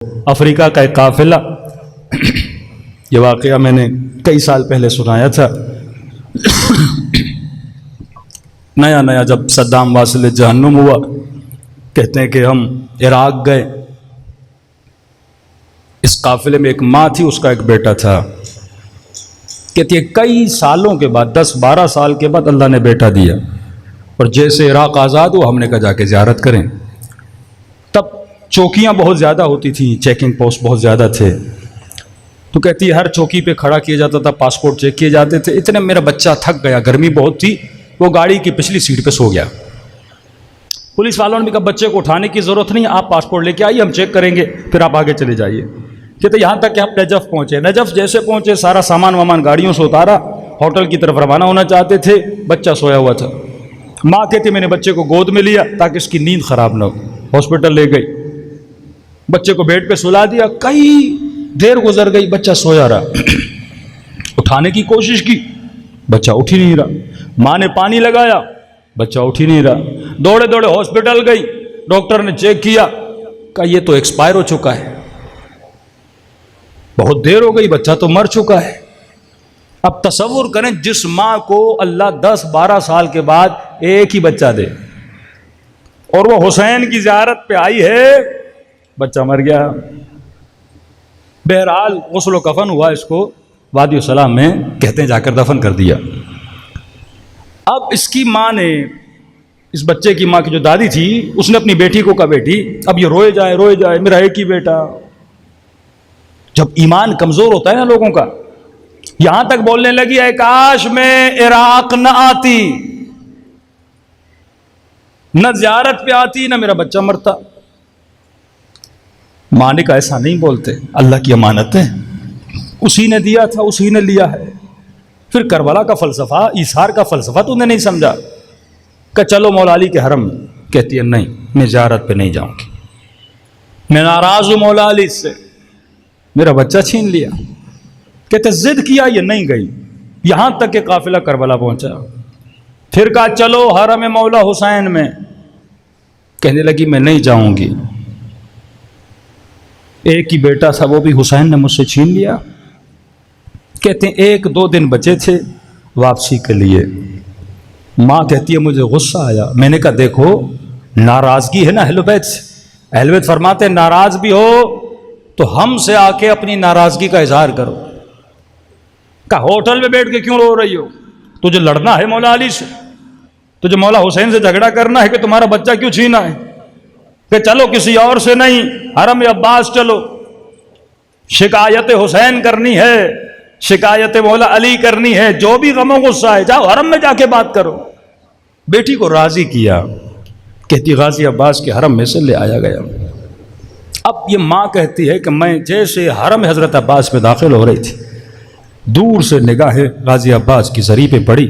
افریقہ کا ایک قافلہ، یہ واقعہ میں نے کئی سال پہلے سنایا تھا۔ نیا نیا جب صدام واصل جہنم ہوا، کہتے ہیں کہ ہم عراق گئے، اس قافلے میں ایک ماں تھی، اس کا ایک بیٹا تھا۔ کہتی ہے کئی سالوں کے بعد، 10-12 سال کے بعد اللہ نے بیٹا دیا، اور جیسے عراق آزاد ہوا ہم نے کہا جا کے زیارت کریں۔ تب چوکیاں بہت زیادہ ہوتی تھیں، چیکنگ پوسٹ بہت زیادہ تھے، تو کہتی ہے ہر چوکی پہ کھڑا کیا جاتا تھا، پاسپورٹ چیک کیے جاتے تھے۔ اتنے میرا بچہ تھک گیا، گرمی بہت تھی، وہ گاڑی کی پچھلی سیٹ پہ سو گیا۔ پولیس والوں نے بھی کہا بچے کو اٹھانے کی ضرورت نہیں، آپ پاسپورٹ لے کے آئیے، ہم چیک کریں گے، پھر آپ آگے چلے جائیے۔ کہتے یہاں تک کہ ہم نجف پہنچے۔ نجف جیسے پہنچے، سارا سامان وامان گاڑیوں سے اتارا، ہوٹل کی طرف روانہ ہونا چاہتے تھے، بچہ سویا ہوا تھا۔ ماں کہتی میں نے بچے کو گود میں لیا تاکہ اس کی نیند خراب نہ ہو، ہاسپٹل لے گئی، بچے کو بیڈ پہ سلا دیا۔ کئی دیر گزر گئی، بچہ سویا رہا۔ اٹھانے کی کوشش کی، بچہ اٹھ ہی نہیں رہا۔ ماں نے پانی لگایا، بچہ اٹھ ہی نہیں رہا۔ دوڑے دوڑے ہاسپٹل گئی، ڈاکٹر نے چیک کیا، کہا یہ تو ایکسپائر ہو چکا ہے، بہت دیر ہو گئی، بچہ تو مر چکا ہے۔ اب تصور کریں جس ماں کو اللہ 10-12 سال کے بعد ایک ہی بچہ دے، اور وہ حسین کی زیارت پہ آئی ہے، بچہ مر گیا۔ بہرحال غسل و کفن ہوا، اس کو وادی السلام میں کہتے ہیں جا کر دفن کر دیا۔ اب اس کی ماں نے، اس بچے کی ماں کی جو دادی تھی، اس نے اپنی بیٹی کو کہا بیٹی اب یہ روئے جائے میرا ایک ہی بیٹا۔ جب ایمان کمزور ہوتا ہے نا لوگوں کا، یہاں تک بولنے لگی اے کاش میں عراق نہ آتی، نہ زیارت پہ آتی، نہ میرا بچہ مرتا۔ ماں نے کہا ایسا نہیں بولتے، اللہ کی امانت ہے، اسی نے دیا تھا، اسی نے لیا ہے۔ پھر کربلا کا فلسفہ، ایثار کا فلسفہ تو نے نہیں سمجھا کہ چلو مولا علی کے حرم۔ کہتی ہے نہیں، میں زیارت پہ نہیں جاؤں گی، میں ناراض ہوں مولا علی سے، میرا بچہ چھین لیا۔ کہتے ضد کیا، یہ نہیں گئی، یہاں تک کہ قافلہ کربلا پہنچا۔ پھر کہا چلو حرم مولا حسین میں، کہنے لگی میں نہیں جاؤں گی، ایک ہی بیٹا تھا، وہ بھی حسین نے مجھ سے چھین لیا۔ کہتے ہیں 1-2 دن بچے تھے واپسی کے لیے۔ ماں کہتی ہے مجھے غصہ آیا، میں نے کہا دیکھو ناراضگی ہے نا اہل بیت سے، اہل بیت فرماتے ہیں ناراض بھی ہو تو ہم سے آ کے اپنی ناراضگی کا اظہار کرو۔ کہا ہوٹل میں بیٹھ کے کیوں رو رہی ہو؟ تجھے لڑنا ہے مولا علی سے، تجھے مولا حسین سے جھگڑا کرنا ہے کہ تمہارا بچہ کیوں چھینا ہے؟ کہ چلو کسی اور سے نہیں، حرم عباس چلو، شکایت حسین کرنی ہے، شکایت مولا علی کرنی ہے، جو بھی غم و غصہ ہے جاؤ حرم میں جا کے بات کرو۔ بیٹی کو راضی کیا، کہتی غازی عباس کے حرم میں سے لے آیا گیا۔ اب یہ ماں کہتی ہے کہ میں جیسے حرم حضرت عباس میں داخل ہو رہی تھی، دور سے نگاہ غازی عباس کی زری پہ پڑی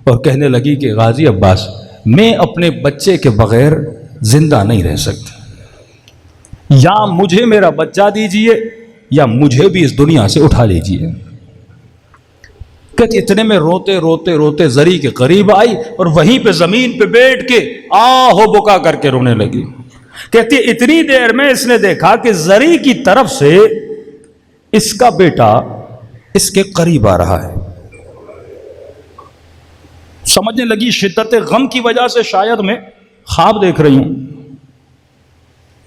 اور کہنے لگی کہ غازی عباس میں اپنے بچے کے بغیر زندہ نہیں رہ سکتی، یا مجھے میرا بچہ دیجئے یا مجھے بھی اس دنیا سے اٹھا لیجئے۔ کہتی اتنے میں روتے روتے روتے زری کے قریب آئی اور وہیں پہ زمین پہ بیٹھ کے آہو بکا کر کے رونے لگی۔ کہتی اتنی دیر میں اس نے دیکھا کہ زری کی طرف سے اس کا بیٹا اس کے قریب آ رہا ہے۔ سمجھنے لگی شدت غم کی وجہ سے شاید میں خواب دیکھ رہی ہوں۔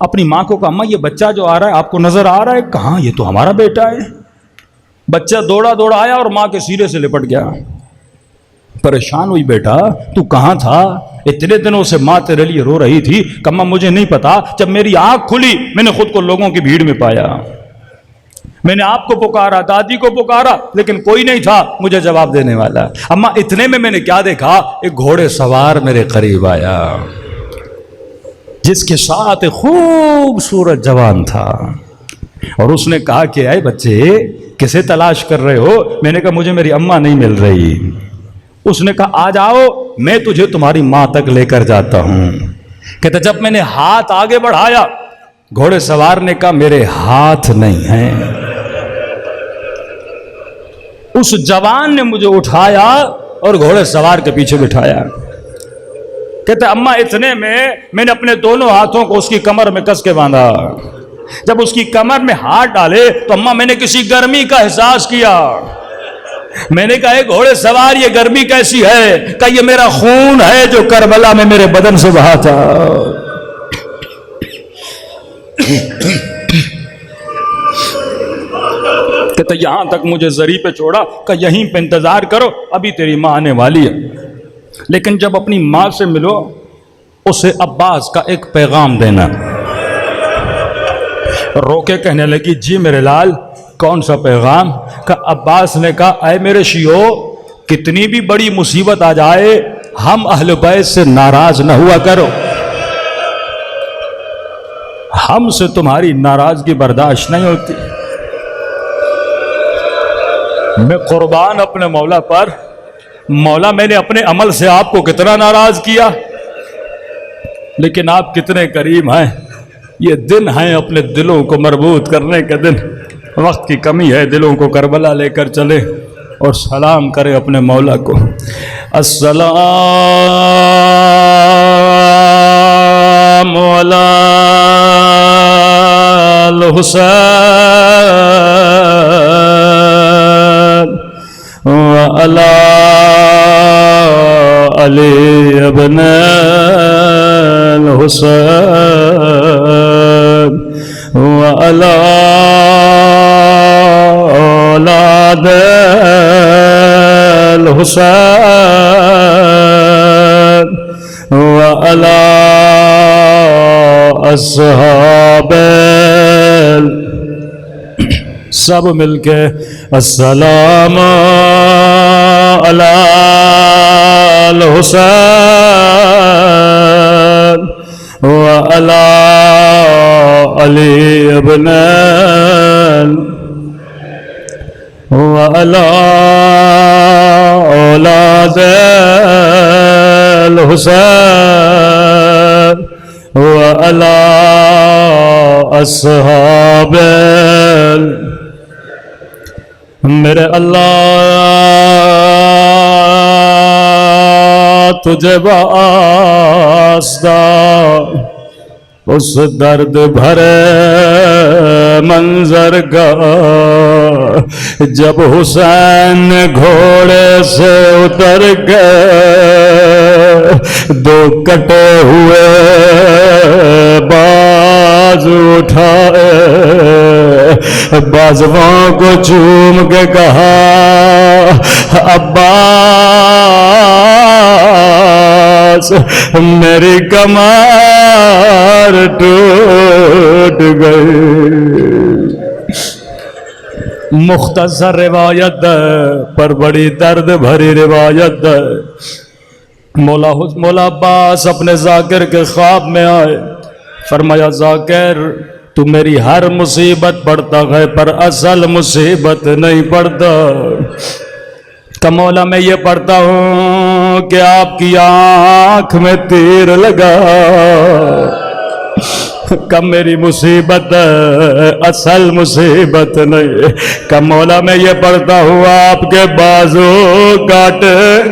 اپنی ماں کو کہا اماں یہ بچہ جو آ رہا ہے آپ کو نظر آ رہا ہے؟ کہاں، یہ تو ہمارا بیٹا ہے۔ بچہ دوڑا دوڑا آیا اور ماں کے سینے سے لپٹ گیا۔ پریشان ہوئی بیٹا تو کہاں تھا؟ اتنے دنوں سے ماں تیرے لیے رو رہی تھی۔ کہا مجھے نہیں پتا، جب میری آنکھ کھلی میں نے خود کو لوگوں کی بھیڑ میں پایا، میں نے آپ کو پکارا، دادی کو پکارا، لیکن کوئی نہیں تھا مجھے جواب دینے والا۔ اماں اتنے میں نے کیا دیکھا، ایک گھوڑے سوار میرے قریب آیا جس کے ساتھ ایک خوبصورت جوان تھا، اور اس نے کہا کہ اے بچے کسے تلاش کر رہے ہو؟ میں نے کہا مجھے میری اماں نہیں مل رہی۔ اس نے کہا آ جاؤ میں تجھے تمہاری ماں تک لے کر جاتا ہوں۔ کہتا جب میں نے ہاتھ آگے بڑھایا، گھوڑے سوار نے کہا میرے ہاتھ نہیں ہیں۔ اس جوان نے مجھے اٹھایا اور گھوڑے سوار کے پیچھے بٹھایا۔ کہتے اماں اتنے میں نے اپنے دونوں ہاتھوں کو اس کی کمر میں کس کے باندھا، جب اس کی کمر میں ہاتھ ڈالے تو اماں میں نے کسی گرمی کا احساس کیا. میں نے کہا اے گھوڑے سوار یہ گرمی کیسی ہے؟ کہ یہ میرا خون ہے جو کربلا میں میرے بدن سے بہا تھا. کہتا یہاں تک مجھے زری پہ چھوڑا کہ یہیں پہ انتظار کرو ابھی تیری ماں آنے والی ہے. لیکن جب اپنی ماں سے ملو اسے عباس کا ایک پیغام دینا. رو کے کہنے لگی جی میرے لال کون سا پیغام؟ کہ عباس نے کہا اے میرے شیو کتنی بھی بڑی مصیبت آ جائے ہم اہل بیت سے ناراض نہ ہوا کرو. ہم سے تمہاری ناراضگی برداشت نہیں ہوتی. میں قربان اپنے مولا پر. مولا میں نے اپنے عمل سے آپ کو کتنا ناراض کیا لیکن آپ کتنے کریم ہیں. یہ دن ہیں اپنے دلوں کو مربوط کرنے کے دن. وقت کی کمی ہے دلوں کو کربلا لے کر چلے اور سلام کرے اپنے مولا کو. السلام علی الحسین وعلی علی ابن الحسین وعلی اولاد الحسین وعلی اصحاب. سب مل کے السلام علی الحسین وعلی علی ابن وعلی اولاد الحسین وعلی اصحاب. میرے اللہ تجھے واسطہ اس درد بھرے منظر کا جب حسین گھوڑے سے اتر گئے دو کٹے ہوئے باز اٹھائے بازووں کو چوم کے کہا عباس میری کمر ٹوٹ گئی. مختصر روایت پر بڑی درد بھری روایت. مولا عباس اپنے ذاکر کے خواب میں آئے. فرمایا ذاکر تو میری ہر مصیبت پڑھتا ہے پر اصل مصیبت نہیں پڑھتا. کہ مولا میں یہ پڑھتا ہوں کہ آپ کی آنکھ میں تیر لگا. کہ میری مصیبت اصل مصیبت نہیں. کہ مولا میں یہ پڑھتا ہوں آپ کے بازو کاٹ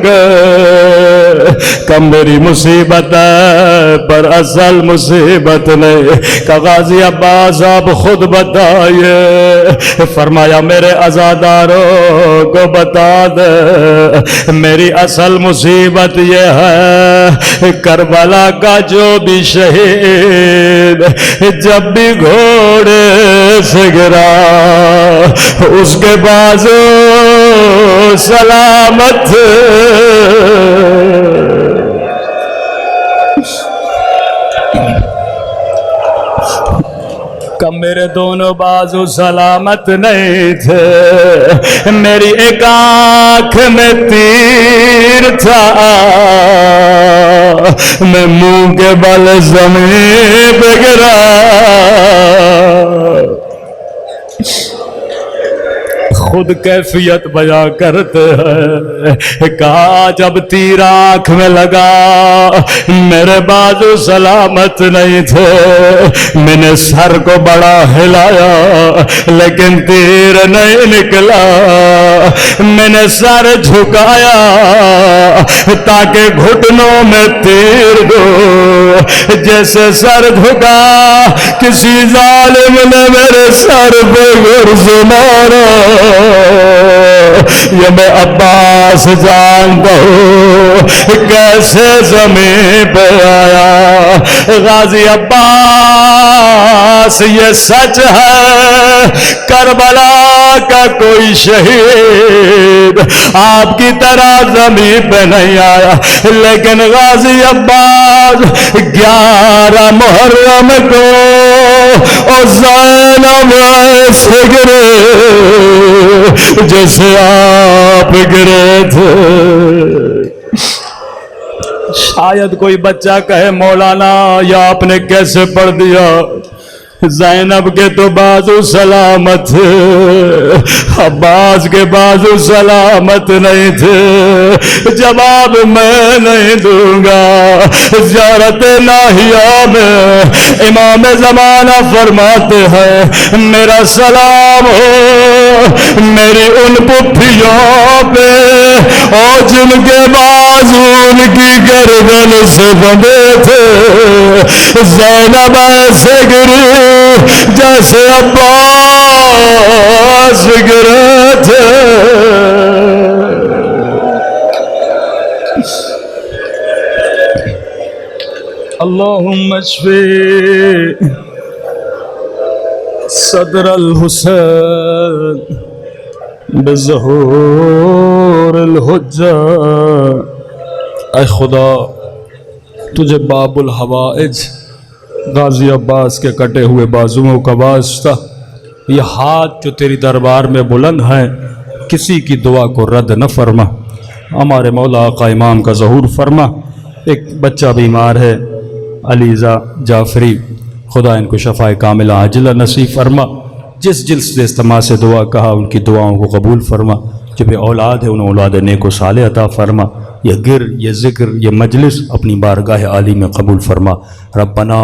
گئے. کہ میری مصیبت پر اصل مصیبت نہیں. کہ غازی عباس آپ خود بتائیے. فرمایا میرے عزاداروں کو بتا دے میری اصل مصیبت یہ ہے کربلا کا جو بھی شہید جب بھی گھوڑے سے گرا اس کے بازو سلامت کہ میرے دونوں بازو سلامت نہیں تھے. میری ایک آنکھ میں تیر تھا میں منہ کے بل زمین پہ گرا. خود کیفیت بیان کرتے ہیں، کہا جب تیر آنکھ میں لگا میرے بازو سلامت نہیں تھے، میں نے سر کو بڑا ہلایا لیکن تیر نہیں نکلا، میں نے سر جھکایا تاکہ گھٹنوں میں تیر دو، جیسے سر جھکا کسی ظالم نے میرے سر پہ گرز مارا، یہ میں عباس جانتا ہوں کیسے زمین پہ آیا۔ غازی عباس یہ سچ ہے کربلا کا کوئی شہید آپ کی طرح زمین پہ نہیں آیا، لیکن غازی عباس 11 محرم کو اور زینب ایسے گرے جیسے آپ گرے تھے۔ شاید کوئی بچہ کہے مولانا یا آپ نے کیسے پڑھ دیا، زینب کے تو بازو سلامت تھے، عباس کے بازو سلامت نہیں تھے، جواب میں نہیں دوں گا۔ زیارت ناہیہ میں امام زمانہ فرماتے ہیں میرا سلام ہو میری ان پھپھیوں پہ اور جن کے بازو ان کی گردن سے بندھے تھے، زینب ایسے گری جیسے عباس گرے تھے۔ اللہم اشفی صدر الحسین بظہور الحجہ۔ اے خدا تجھے باب الحوائج غازی عباس کے کٹے ہوئے بازوؤں کا واسطہ، یہ ہاتھ جو تیری دربار میں بلند ہیں کسی کی دعا کو رد نہ فرما، ہمارے مولا آقا امام کا ظہور فرما۔ ایک بچہ بیمار ہے علیزہ جعفری، خدا ان کو شفاء کاملہ عاجلہ نصیب فرما، جس جلس سے اجتماع سے دعا کہا ان کی دعاؤں کو قبول فرما، جو بے اولاد ہے انہیں اولاد نیک و صالح عطا فرما، یہ گر یہ ذکر یہ مجلس اپنی بارگاہ عالی میں قبول فرما۔ ربنا